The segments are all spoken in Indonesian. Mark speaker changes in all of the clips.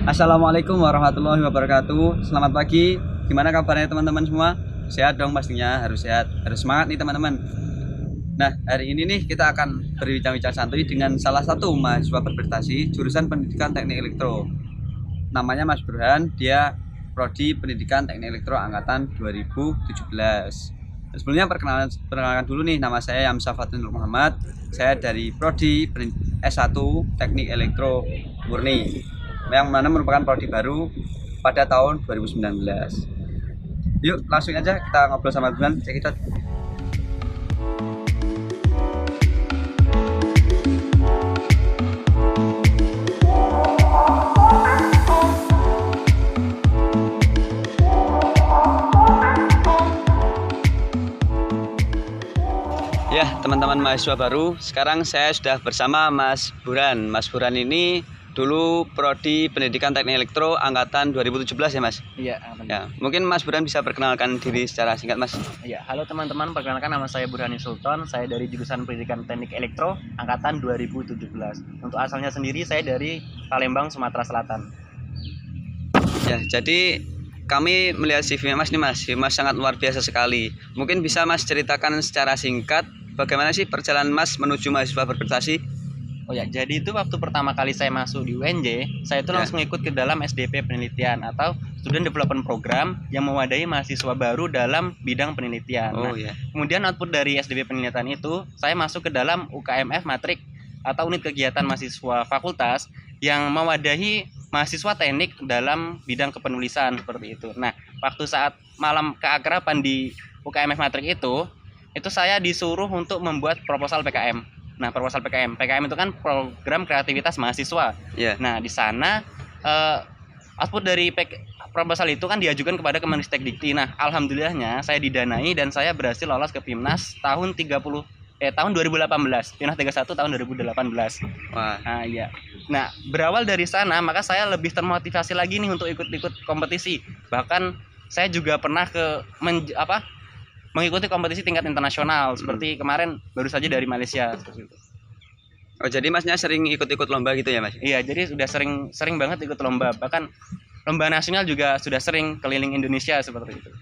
Speaker 1: Assalamualaikum warahmatullahi wabarakatuh. Selamat pagi. Gimana kabarnya teman-teman semua? Sehat dong pastinya, harus sehat, harus semangat nih teman-teman. Nah, hari ini nih kita akan berbincang-bincang santuy dengan salah satu mahasiswa berprestasi jurusan Pendidikan Teknik Elektro. Namanya Mas Burhan, dia prodi Pendidikan Teknik Elektro angkatan 2017. Sebelumnya perkenalkan dulu nih, nama saya Yamsa Fatinur Muhammad. Saya dari prodi S1 Teknik Elektro Murni, yang mana merupakan prodi baru pada tahun 2019. Yuk langsung aja kita ngobrol sama Burhan, cek it out. Ya teman-teman mahasiswa baru, sekarang saya sudah bersama Mas Burhan. Mas Burhan ini dulu prodi Pendidikan Teknik Elektro angkatan 2017 ya Mas?
Speaker 2: Iya,
Speaker 1: Ya, mungkin Mas Burhan bisa perkenalkan diri secara singkat Mas.
Speaker 2: Iya, halo teman-teman, perkenalkan nama saya Burhani Sultan. Saya dari jurusan Pendidikan Teknik Elektro angkatan 2017. Untuk asalnya sendiri saya dari Palembang, Sumatera Selatan.
Speaker 1: Ya, jadi kami melihat CV Mas nih Mas, CV Mas sangat luar biasa sekali. Mungkin bisa Mas ceritakan secara singkat bagaimana sih perjalanan Mas menuju mahasiswa berprestasi?
Speaker 2: Oh ya, jadi itu waktu pertama kali saya masuk di UNJ, saya itu langsung ikut ke dalam SDP penelitian atau Student Development Program yang mewadahi mahasiswa baru dalam bidang penelitian.
Speaker 1: Oh ya.
Speaker 2: Kemudian output dari SDP penelitian itu, saya masuk ke dalam UKMF Matrik atau unit kegiatan mahasiswa fakultas yang mewadahi mahasiswa teknik dalam bidang kepenulisan seperti itu. Nah, waktu saat malam keakraban di UKMF Matrik itu saya disuruh untuk membuat proposal PKM. Nah, proposal PKM itu kan program kreativitas mahasiswa.
Speaker 1: Yeah.
Speaker 2: Nah, di sana output dari proposal itu kan diajukan kepada Kemenristekdikti. Nah, alhamdulillahnya saya didanai dan saya berhasil lolos ke PIMNAS tahun 2018. PIMNAS 31 tahun 2018.
Speaker 1: Wah.
Speaker 2: Nah, iya. Nah, berawal dari sana maka saya lebih termotivasi lagi nih untuk ikut-ikut kompetisi. Bahkan saya juga pernah mengikuti kompetisi tingkat internasional seperti kemarin baru saja dari Malaysia seperti itu.
Speaker 1: Oh, jadi Masnya sering ikut-ikut lomba gitu ya Mas?
Speaker 2: Iya, jadi sudah sering banget ikut lomba, bahkan lomba nasional juga sudah sering keliling Indonesia seperti itu.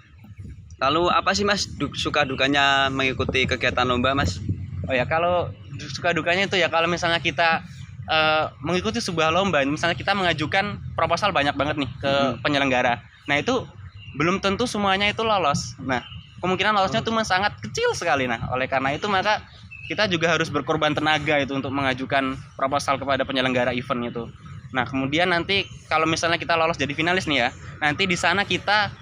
Speaker 1: Lalu apa sih Mas suka dukanya mengikuti kegiatan lomba Mas?
Speaker 2: Oh ya, kalau suka dukanya itu ya kalau misalnya kita mengikuti sebuah lomba, misalnya kita mengajukan proposal banyak banget nih ke penyelenggara. Nah, itu belum tentu semuanya itu lolos. Nah, kemungkinan lolosnya itu sangat kecil sekali. Nah, oleh karena itu maka kita juga harus berkorban tenaga itu untuk mengajukan proposal kepada penyelenggara event itu. Nah, kemudian nanti kalau misalnya kita lolos jadi finalis nih ya, nanti di sana kita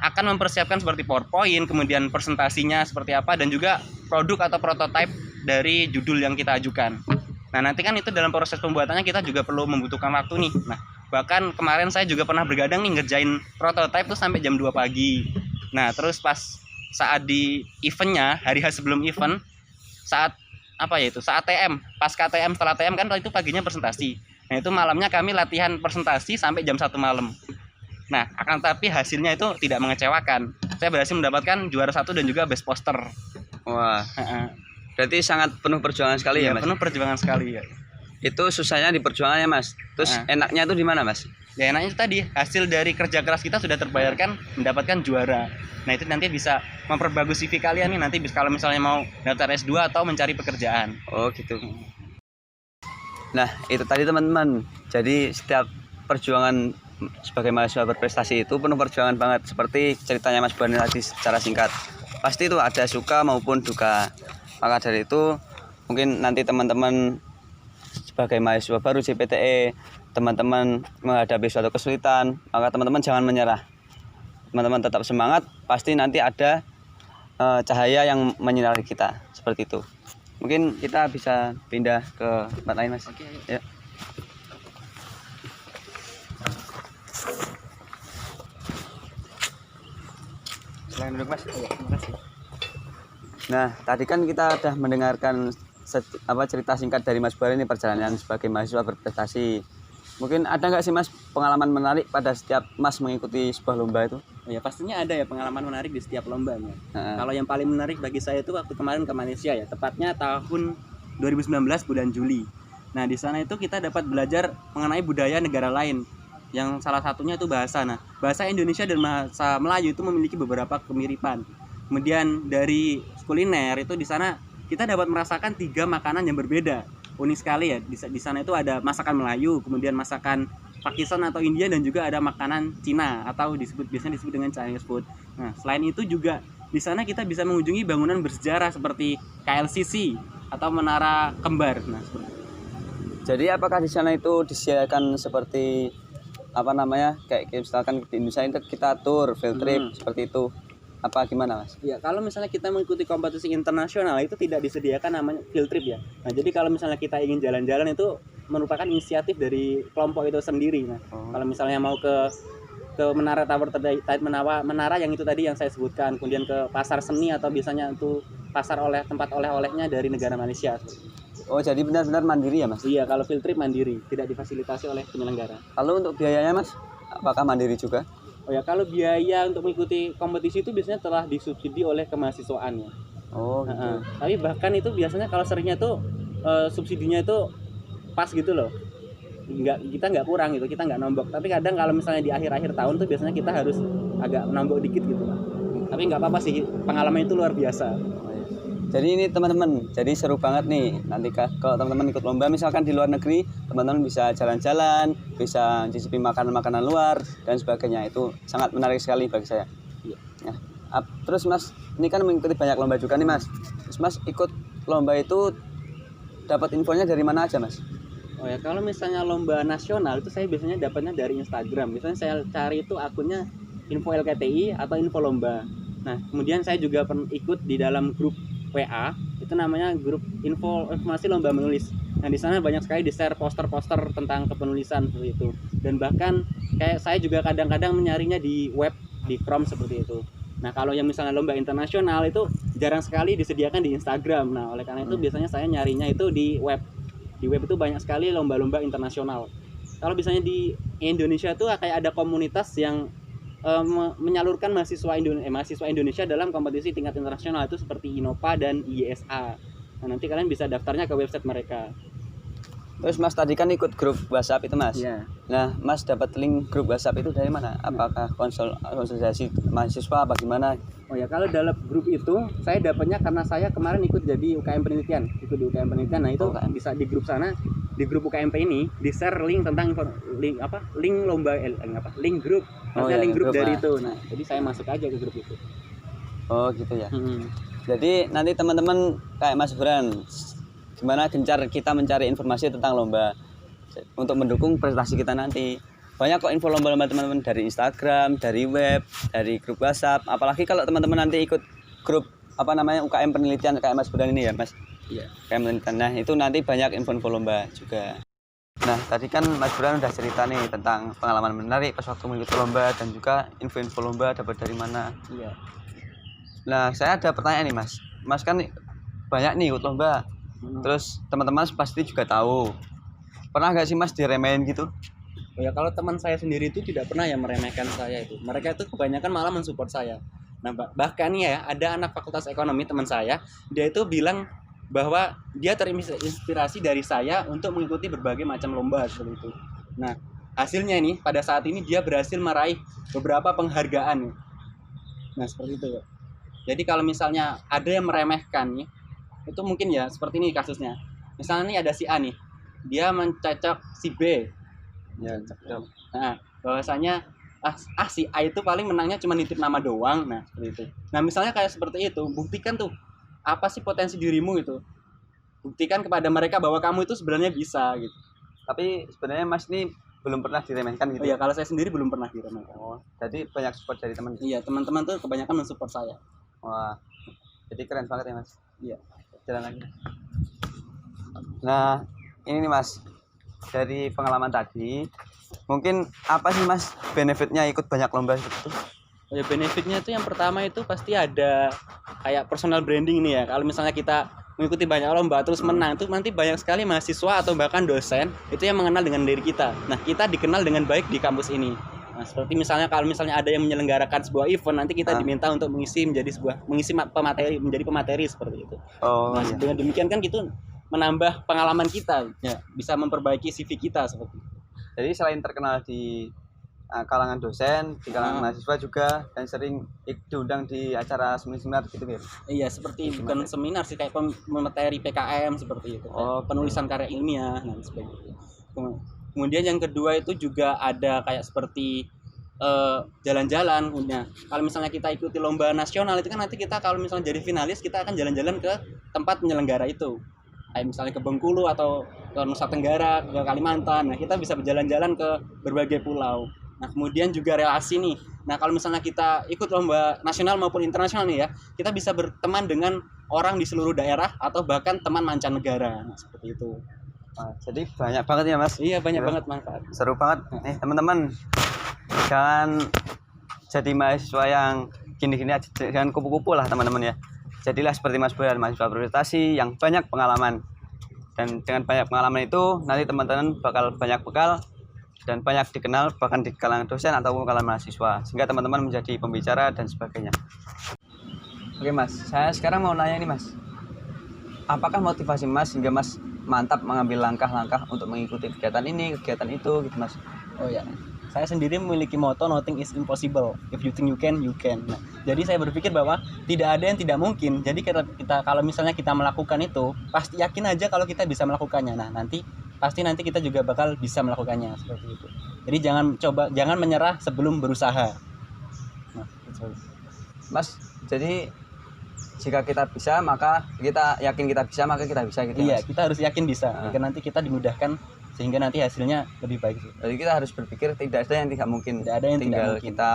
Speaker 2: akan mempersiapkan seperti PowerPoint, kemudian presentasinya seperti apa, dan juga produk atau prototipe dari judul yang kita ajukan. Nah, nanti kan itu dalam proses pembuatannya kita juga perlu membutuhkan waktu nih. Nah, bahkan kemarin saya juga pernah bergadang nih ngerjain prototipe tuh sampai jam 2 pagi. Nah, terus pas saat di eventnya, hari sebelum event, saat TM, pas KTM, setelah TM kan itu paginya presentasi. Nah, itu malamnya kami latihan presentasi sampai jam 1 malam. Nah, akan tapi hasilnya itu tidak mengecewakan. Saya berhasil mendapatkan juara 1 dan juga best poster.
Speaker 1: Wah. Berarti sangat penuh perjuangan sekali ya Mas?
Speaker 2: Penuh perjuangan sekali ya.
Speaker 1: Itu susahnya di perjuangannya Mas. Terus enaknya itu di mana Mas?
Speaker 2: Ya, enaknya itu tadi hasil dari kerja keras kita sudah terbayarkan mendapatkan juara. Nah, itu nanti bisa memperbagus CV kalian nih, nanti kalau misalnya mau daftar S2 atau mencari pekerjaan.
Speaker 1: Oh gitu. Nah, itu tadi teman-teman. Jadi setiap perjuangan sebagai mahasiswa berprestasi itu penuh perjuangan banget. Seperti ceritanya Mas Burhan tadi secara singkat. Pasti itu ada suka maupun duka. Maka dari itu mungkin nanti teman-teman sebagai mahasiswa baru JPTE, teman-teman menghadapi suatu kesulitan, maka teman-teman jangan menyerah. Teman-teman tetap semangat, pasti nanti ada cahaya yang menyinari kita, seperti itu. Mungkin kita bisa pindah ke tempat lain Mas.
Speaker 2: Oke.
Speaker 1: Ya. Selain duduk Mas.
Speaker 2: Ya, terima kasih.
Speaker 1: Nah, tadi kan kita sudah mendengarkan cerita singkat dari Mas Burhan ini perjalanan sebagai mahasiswa berprestasi. Mungkin ada nggak sih Mas pengalaman menarik pada setiap Mas mengikuti sebuah lomba itu?
Speaker 2: Oh ya, pastinya ada ya pengalaman menarik di setiap lomba. Kalau yang paling menarik bagi saya itu waktu kemarin ke Malaysia ya, tepatnya tahun 2019 bulan Juli. Nah, di sana itu kita dapat belajar mengenai budaya negara lain. yang salah satunya itu bahasa. Nah, bahasa Indonesia dan bahasa Melayu itu memiliki beberapa kemiripan. Kemudian dari kuliner itu di sana kita dapat merasakan 3 makanan yang berbeda. Unik sekali ya. Di sana itu ada masakan Melayu, kemudian masakan Pakistan atau India, dan juga ada makanan Cina atau biasanya disebut dengan Chinese food. Nah, selain itu juga di sana kita bisa mengunjungi bangunan bersejarah seperti KLCC atau Menara Kembar. Nah, seperti itu.
Speaker 1: Jadi apakah di sana itu disediakan seperti apa namanya, kayak misalkan di Indonesia itu kita tur field trip seperti itu, apa gimana Mas?
Speaker 2: Ya, kalau misalnya kita mengikuti kompetisi internasional itu tidak disediakan namanya field trip ya. Nah, jadi kalau misalnya kita ingin jalan-jalan itu merupakan inisiatif dari kelompok itu sendiri. Nah, kalau misalnya mau ke menara tower menara yang itu tadi yang saya sebutkan, kemudian ke pasar seni atau biasanya itu pasar tempat oleh-olehnya dari negara Malaysia.
Speaker 1: Oh, jadi benar-benar mandiri ya Mas?
Speaker 2: Iya, kalau field trip mandiri, tidak difasilitasi oleh penyelenggara.
Speaker 1: Kalau untuk biayanya Mas, apakah mandiri juga?
Speaker 2: Oh ya, kalau biaya untuk mengikuti kompetisi itu biasanya telah disubsidi oleh kemahasiswaan ya.
Speaker 1: Oh gitu.
Speaker 2: Tapi bahkan itu biasanya kalau seringnya itu subsidinya itu pas gitu loh. Kita nggak kurang gitu, kita nggak nombok. Tapi kadang kalau misalnya di akhir-akhir tahun tuh biasanya kita harus agak nombok dikit gitu lah. Tapi nggak apa-apa sih, pengalaman itu luar biasa.
Speaker 1: Jadi ini teman-teman, jadi seru banget nih. Nanti kalau teman-teman ikut lomba misalkan di luar negeri, teman-teman bisa jalan-jalan, bisa cicipi makanan-makanan luar dan sebagainya. Itu sangat menarik sekali bagi saya.
Speaker 2: Iya.
Speaker 1: Nah, terus Mas, ini kan mengikuti banyak lomba juga nih Mas. Terus Mas ikut lomba itu dapat infonya dari mana aja Mas?
Speaker 2: Oh ya, kalau misalnya lomba nasional itu saya biasanya dapatnya dari Instagram. Biasanya saya cari itu akunnya info LKTI atau info lomba. Nah, kemudian saya juga pernah ikut di dalam grup WA, itu namanya grup informasi lomba menulis. Nah, di sana banyak sekali di-share poster-poster tentang kepenulisan seperti itu. Dan bahkan kayak saya juga kadang-kadang mencarinya di web, di Chrome seperti itu. Nah, kalau yang misalnya lomba internasional itu jarang sekali disediakan di Instagram. Nah, oleh karena itu biasanya saya nyarinya itu di web. Di web itu banyak sekali lomba-lomba internasional. Kalau misalnya di Indonesia tuh kayak ada komunitas yang menyalurkan mahasiswa Indonesia dalam kompetisi tingkat internasional, itu seperti INOPA dan IESA. Nah, nanti kalian bisa daftarnya ke website mereka.
Speaker 1: Terus Mas tadi kan ikut grup WhatsApp itu Mas.
Speaker 2: Iya.
Speaker 1: Nah, Mas dapat link grup WhatsApp itu dari mana? Apakah konsolidasi mahasiswa apa gimana?
Speaker 2: Oh ya, kalau dalam grup itu saya dapatnya karena saya kemarin ikut jadi UKM penelitian, ikut di UKM penelitian. Nah, itu bisa di grup sana, di grup UKMP ini di-share link tentang link lomba link grup. Maksudnya link grup dari itu. Nah, jadi saya masuk aja ke grup itu.
Speaker 1: Oh, gitu ya. Jadi nanti teman-teman kayak Mas Bran, gimana gencar kita mencari informasi tentang lomba untuk mendukung prestasi kita nanti. Banyak kok info lomba-lomba teman-teman dari Instagram, dari web, dari grup WhatsApp. Apalagi kalau teman-teman nanti ikut grup UKM penelitian kayak Mas Bran ini ya Mas.
Speaker 2: Iya.
Speaker 1: UKM penelitian. Nah, itu nanti banyak info-info lomba juga. Nah, tadi kan Mas Bran udah cerita nih tentang pengalaman menarik pas waktu mengikuti lomba dan juga info-info lomba dapat dari mana.
Speaker 2: Iya.
Speaker 1: Nah, saya ada pertanyaan nih Mas. Mas kan banyak nih ikut lomba. Terus teman-teman pasti juga tahu. Pernah nggak sih Mas diremehin gitu?
Speaker 2: Oh ya, kalau teman saya sendiri itu tidak pernah ya meremehkan saya itu. Mereka itu kebanyakan malah mensupport saya. Nah, bahkan ya ada anak fakultas ekonomi teman saya, dia itu bilang bahwa dia terinspirasi dari saya untuk mengikuti berbagai macam lomba seperti itu. Nah, hasilnya ini pada saat ini dia berhasil meraih beberapa penghargaan. Nah, seperti itu ya. Jadi kalau misalnya ada yang meremehkan nih, itu mungkin ya seperti ini kasusnya. Misalnya nih ada si A nih, dia mencocok si B. Ya, cocok. Nah, bahwasanya si A itu paling menangnya cuma nitip nama doang. Nah, seperti itu. Nah, misalnya kayak seperti itu, buktikan tuh apa sih potensi dirimu itu. Buktikan kepada mereka bahwa kamu itu sebenarnya bisa gitu.
Speaker 1: Tapi sebenarnya Mas ini belum pernah diremehkan gitu.
Speaker 2: Oh, ya, kalau saya sendiri belum pernah diremehkan.
Speaker 1: Oh, jadi banyak support dari teman.
Speaker 2: Iya, teman-teman tuh kebanyakan mensupport saya.
Speaker 1: Wah, jadi keren banget ya Mas.
Speaker 2: Iya.
Speaker 1: Jalan lagi. Nah, ini nih Mas, dari pengalaman tadi, mungkin apa sih Mas benefitnya ikut banyak lomba seperti itu?
Speaker 2: Ya, benefitnya itu yang pertama itu pasti ada kayak personal branding ini ya. Kalau misalnya kita mengikuti banyak lomba terus menang, itu nanti banyak sekali mahasiswa atau bahkan dosen itu yang mengenal dengan diri kita. Nah, kita dikenal dengan baik di kampus ini. Nah, seperti misalnya kalau misalnya ada yang menyelenggarakan sebuah event, nanti kita diminta untuk mengisi menjadi pemateri seperti itu.
Speaker 1: Oh,
Speaker 2: nah, dengan demikian kan itu menambah pengalaman kita, ya, bisa memperbaiki CV kita seperti itu.
Speaker 1: Jadi selain terkenal di kalangan dosen, di kalangan mahasiswa juga, dan sering diundang di acara seminar gitu ya.
Speaker 3: Iya, seperti bukan seminar sih, kayak materi PKM seperti itu, penulisan karya ilmiah dan sebagainya. Kemudian yang kedua itu juga ada kayak seperti jalan-jalan. Punya kalau misalnya kita ikuti lomba nasional itu kan nanti kita kalau misalnya jadi finalis kita akan jalan-jalan ke tempat penyelenggara itu, kayak misalnya ke Bengkulu atau ke Nusa Tenggara, ke Kalimantan. Nah, kita bisa berjalan-jalan ke berbagai pulau. Nah, kemudian juga relasi nih. Nah, kalau misalnya kita ikut lomba nasional maupun internasional nih ya, kita bisa berteman dengan orang di seluruh daerah atau bahkan teman mancanegara. Nah, seperti itu.
Speaker 1: Jadi banyak banget ya Mas.
Speaker 3: Iya, banyak banget manfaat.
Speaker 1: Seru banget. Nih teman-teman, jangan jadi mahasiswa yang gini-gini aja, jangan kupu-kupu lah teman-teman ya. Jadilah seperti Mas Burhan, mahasiswa berprestasi yang banyak pengalaman. Dan dengan banyak pengalaman itu nanti teman-teman bakal banyak bekal dan banyak dikenal bahkan di kalangan dosen ataupun kalangan mahasiswa, sehingga teman-teman menjadi pembicara dan sebagainya. Oke Mas, saya sekarang mau nanya nih Mas, apakah motivasi Mas hingga Mas mantap mengambil langkah-langkah untuk mengikuti kegiatan ini, kegiatan itu gitu Mas?
Speaker 3: Oh ya, saya sendiri memiliki moto nothing is impossible, if you think you can, you can. Nah, jadi saya berpikir bahwa tidak ada yang tidak mungkin. Jadi kita kalau misalnya kita melakukan itu, pasti yakin aja kalau kita bisa melakukannya. Nah, nanti kita juga bakal bisa melakukannya seperti itu. Jadi jangan menyerah sebelum berusaha. Nah, itu.
Speaker 1: Mas, jadi jika kita bisa maka kita yakin kita bisa, maka kita bisa gitu.
Speaker 3: Iya,
Speaker 1: Mas?
Speaker 3: kita harus yakin bisa. Agar nanti kita dimudahkan sehingga nanti hasilnya lebih baik.
Speaker 1: Jadi kita harus berpikir tidak ada yang tidak mungkin.
Speaker 3: Tidak ada yang
Speaker 1: tinggal
Speaker 3: tidak mungkin.
Speaker 1: Kita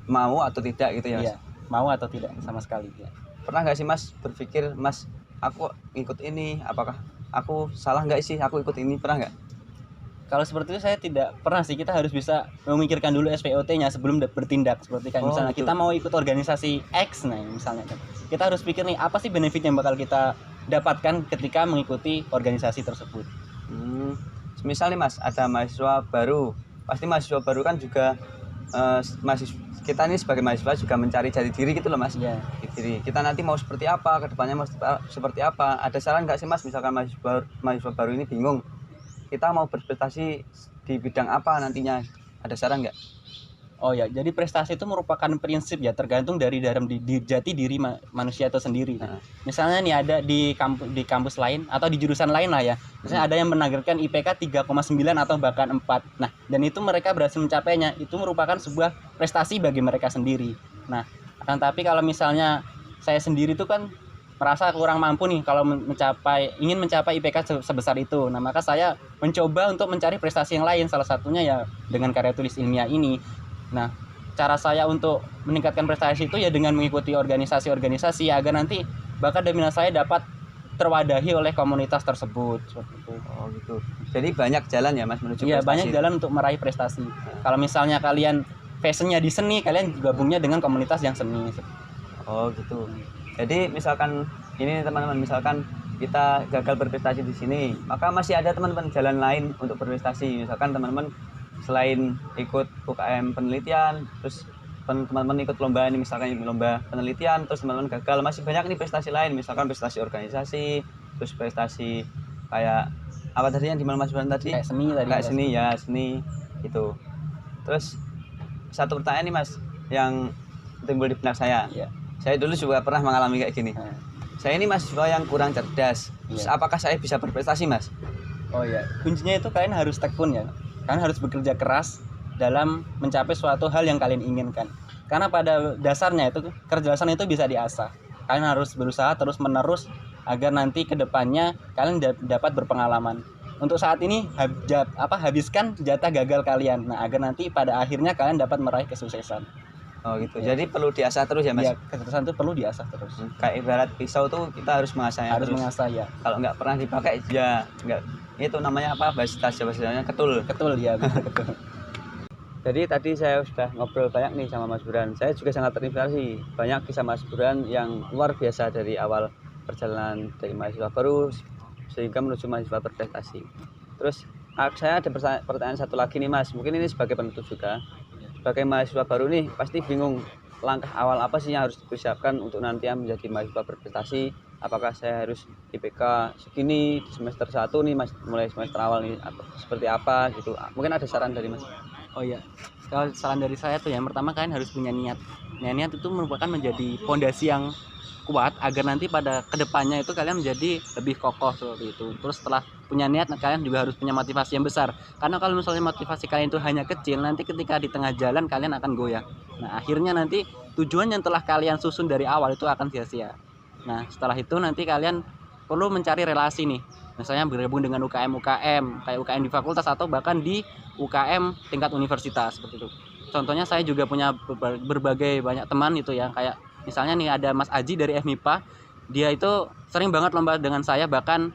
Speaker 1: mau atau tidak gitu ya Mas.
Speaker 3: Iya, mau atau tidak sama sekali ya.
Speaker 1: Pernah nggak sih Mas berpikir, Mas aku ikut ini, apakah aku salah nggak sih aku ikut ini, pernah nggak?
Speaker 3: Kalau seperti itu saya tidak pernah sih. Kita harus bisa memikirkan dulu SPOT-nya sebelum bertindak. Seperti kan misalnya kita mau ikut organisasi X, nah misalnya kan kita harus pikir nih apa sih benefit yang bakal kita dapatkan ketika mengikuti organisasi tersebut.
Speaker 1: Misalnya Mas ada mahasiswa baru, pasti mahasiswa baru kan juga kita ini sebagai mahasiswa juga mencari jati diri gitu loh Mas.
Speaker 3: Ya.
Speaker 1: Diri kita nanti mau seperti apa, kedepannya mau seperti apa. Ada saran nggak sih Mas, misalkan mahasiswa baru ini bingung, kita mau berprestasi di bidang apa nantinya, ada saran nggak?
Speaker 3: Oh ya, jadi prestasi itu merupakan prinsip ya, tergantung dari dalam jati diri manusia itu sendiri. Misalnya nih ada di kampus lain atau di jurusan lain lah ya. Misalnya ada yang menargetkan IPK 3,9 atau bahkan 4. Nah, dan itu mereka berhasil mencapainya, itu merupakan sebuah prestasi bagi mereka sendiri. Nah, akan tapi kalau misalnya saya sendiri itu kan merasa kurang mampu nih kalau ingin mencapai IPK sebesar itu. Nah, maka saya mencoba untuk mencari prestasi yang lain, salah satunya ya dengan karya tulis ilmiah ini. Nah, cara saya untuk meningkatkan prestasi itu ya dengan mengikuti organisasi-organisasi agar nanti bakat dan minat saya dapat terwadahi oleh komunitas tersebut seperti itu.
Speaker 1: Oh gitu. Jadi banyak jalan ya Mas menuju prestasi.
Speaker 3: Iya, banyak jalan untuk meraih prestasi. Kalau misalnya kalian passionnya di seni, kalian gabungnya dengan komunitas yang seni.
Speaker 1: Oh gitu. Jadi misalkan ini teman-teman, misalkan kita gagal berprestasi di sini, maka masih ada teman-teman jalan lain untuk berprestasi. Misalkan teman-teman selain ikut UKM penelitian, terus teman-teman ikut lomba ini, misalkan lomba penelitian, terus teman-teman gagal, masih banyak nih prestasi lain, misalkan prestasi organisasi, terus prestasi kayak apa tadi yang di Mas Burhan tadi?
Speaker 3: Kayak seni tadi.
Speaker 1: Kayak seni ya, seni itu. Terus satu pertanyaan nih Mas yang timbul di benak saya.
Speaker 3: Ya.
Speaker 1: Saya dulu juga pernah mengalami kayak gini. Saya ini mahasiswa yang kurang cerdas. Terus apakah saya bisa berprestasi Mas?
Speaker 3: Oh ya, kuncinya itu kalian harus tekun ya. Kalian harus bekerja keras dalam mencapai suatu hal yang kalian inginkan. Karena pada dasarnya itu kecerdasan itu bisa diasah. Kalian harus berusaha terus menerus agar nanti ke depannya kalian dapat berpengalaman. Untuk saat ini habiskan jatah gagal kalian. Nah, agar nanti pada akhirnya kalian dapat meraih kesuksesan.
Speaker 1: Oh gitu. Ya. Jadi perlu diasah terus ya Mas?
Speaker 3: Ya, kecerdasan itu perlu diasah terus.
Speaker 1: Kayak ibarat pisau tuh kita harus mengasahnya
Speaker 3: harus
Speaker 1: terus.
Speaker 3: mengasah ya.
Speaker 1: Kalau nggak pernah dipakai ya nggak. Itu namanya apa? Bahasanya ketul.
Speaker 3: Ketul ya, betul.
Speaker 1: Jadi tadi saya sudah ngobrol banyak nih sama Mas Burhan. Saya juga sangat terinspirasi. Banyak kisah Mas Burhan yang luar biasa dari awal perjalanan dari mahasiswa baru sehingga menuju mahasiswa berprestasi. Terus saya ada pertanyaan satu lagi nih Mas. Mungkin ini sebagai penutup juga. Sebagai mahasiswa baru nih pasti bingung langkah awal apa sih yang harus dipersiapkan untuk nanti menjadi mahasiswa berprestasi? Apakah saya harus IPK segini di semester 1 nih Mas, mulai semester awal nih atau seperti apa gitu? Mungkin ada saran dari Mas.
Speaker 3: Oh iya, kalau saran dari saya tuh yang pertama kalian harus punya niat. Nah, niat itu merupakan menjadi fondasi yang kuat agar nanti pada kedepannya itu kalian menjadi lebih kokoh seperti itu. Terus setelah punya niat, kalian juga harus punya motivasi yang besar. Karena kalau misalnya motivasi kalian itu hanya kecil, nanti ketika di tengah jalan kalian akan goyah. Nah, akhirnya nanti tujuan yang telah kalian susun dari awal itu akan sia-sia. Nah, setelah itu nanti kalian perlu mencari relasi nih. Misalnya bergabung dengan UKM kayak UKM di fakultas atau bahkan di UKM tingkat universitas seperti itu. Contohnya saya juga punya berbagai banyak teman itu ya, kayak misalnya nih ada Mas Aji dari FMIPA, dia itu sering banget lomba dengan saya, bahkan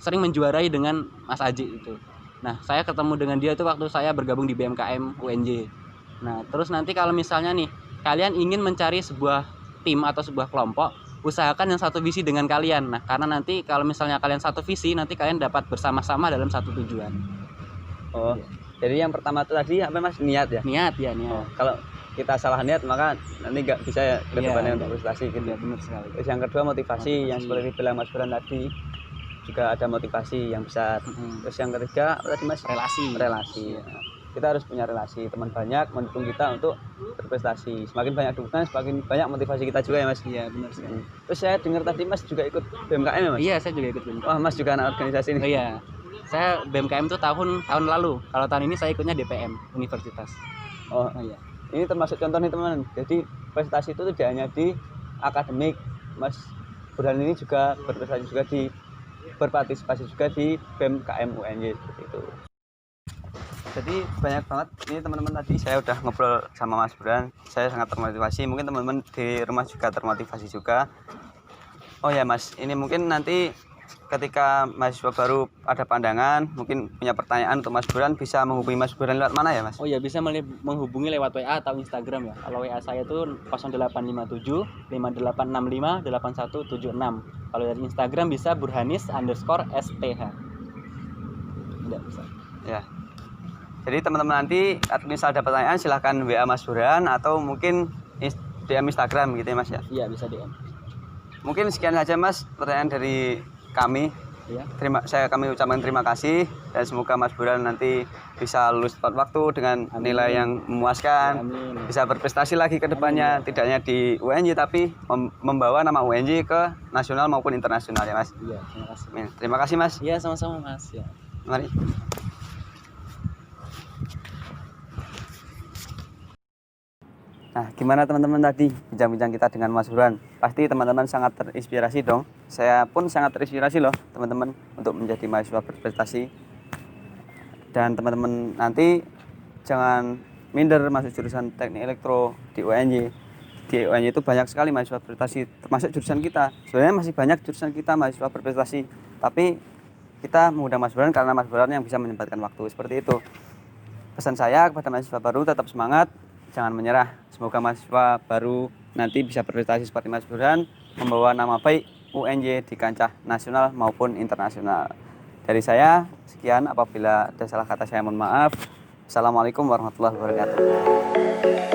Speaker 3: sering menjuarai dengan Mas Aji itu. Nah, saya ketemu dengan dia itu waktu saya bergabung di BMKM UNJ. Nah, terus nanti kalau misalnya nih kalian ingin mencari sebuah tim atau sebuah kelompok, usahakan yang satu visi dengan kalian. Nah, karena nanti kalau misalnya kalian satu visi, nanti kalian dapat bersama-sama dalam satu tujuan.
Speaker 1: Oh, jadi yang pertama itu tadi apa Mas, niat ya?
Speaker 3: Niat ya, niat.
Speaker 1: Oh, kalau kita salah niat maka nanti nggak bisa ya ke depannya
Speaker 3: Iya,
Speaker 1: untuk prestasi gitu.
Speaker 3: Iya, benar sekali.
Speaker 1: Terus yang kedua motivasi yang seperti bilang Mas Buran tadi, juga ada motivasi yang besar. Terus yang ketiga apa tadi Mas? Relasi. Ya. Kita harus punya relasi, teman banyak mendukung kita untuk berprestasi. Semakin banyak dukungan, semakin banyak motivasi kita juga ya Mas.
Speaker 3: Iya, benar sekali.
Speaker 1: Terus saya dengar tadi Mas juga ikut BMKM ya Mas?
Speaker 3: Iya, saya juga ikut BMKM.
Speaker 1: Wah, Mas juga anak organisasi
Speaker 3: Oh,
Speaker 1: nih.
Speaker 3: iya. Saya BMKM itu tahun lalu. Kalau tahun ini saya ikutnya DPM Universitas.
Speaker 1: Oh,
Speaker 3: Oh iya.
Speaker 1: ini termasuk contoh nih teman-teman. Jadi prestasi itu tidak hanya di akademik. Mas Burhan ini juga berprestasi juga di berpartisipasi juga di BMKM UNJ seperti itu. Jadi banyak banget ini teman-teman, tadi saya udah ngobrol sama Mas Burhan. Saya sangat termotivasi. Mungkin teman-teman di rumah juga termotivasi juga. Oh ya Mas, ini mungkin nanti ketika mahasiswa baru ada pandangan, mungkin punya pertanyaan untuk Mas Burhan, bisa menghubungi Mas Burhan lewat mana ya Mas?
Speaker 3: Oh iya, bisa menghubungi lewat WA atau Instagram ya. Kalau WA saya itu 0857 5865 8176. Kalau dari Instagram bisa burhanis_sth. Tidak bisa.
Speaker 1: Ya. Jadi teman-teman nanti misal ada pertanyaan silahkan WA Mas Burhan atau mungkin DM Instagram gitu ya Mas ya.
Speaker 3: Iya, bisa DM.
Speaker 1: Mungkin sekian saja Mas pertanyaan dari kami.
Speaker 3: Iya.
Speaker 1: Kami ucapkan terima kasih dan semoga Mas Burhan nanti bisa lulus tepat waktu dengan nilai yang memuaskan.
Speaker 3: Amin.
Speaker 1: Bisa berprestasi lagi ke depannya, tidak hanya di UNJ tapi membawa nama UNJ ke nasional maupun internasional ya Mas.
Speaker 3: Iya, terima kasih.
Speaker 1: Amin. Terima kasih Mas.
Speaker 3: Iya, sama-sama Mas ya.
Speaker 1: Mari. Nah, gimana teman-teman tadi bincang-bincang kita dengan Mas Burhan? Pasti teman-teman sangat terinspirasi dong. Saya pun sangat terinspirasi loh teman-teman untuk menjadi mahasiswa berprestasi. Dan teman-teman nanti jangan minder masuk jurusan teknik elektro di UNJ. Di UNJ itu banyak sekali mahasiswa berprestasi, termasuk jurusan kita. Sebenarnya masih banyak jurusan kita mahasiswa berprestasi, tapi kita mengundang Mas Burhan karena Mas Burhan yang bisa menyempatkan waktu seperti itu. Pesan saya kepada mahasiswa baru, tetap semangat, jangan menyerah. Semoga mahasiswa baru nanti bisa berprestasi seperti Mas Burhan, membawa nama baik UNJ di kancah nasional maupun internasional. Dari saya, sekian. Apabila ada salah kata saya mohon maaf. Assalamualaikum warahmatullahi wabarakatuh.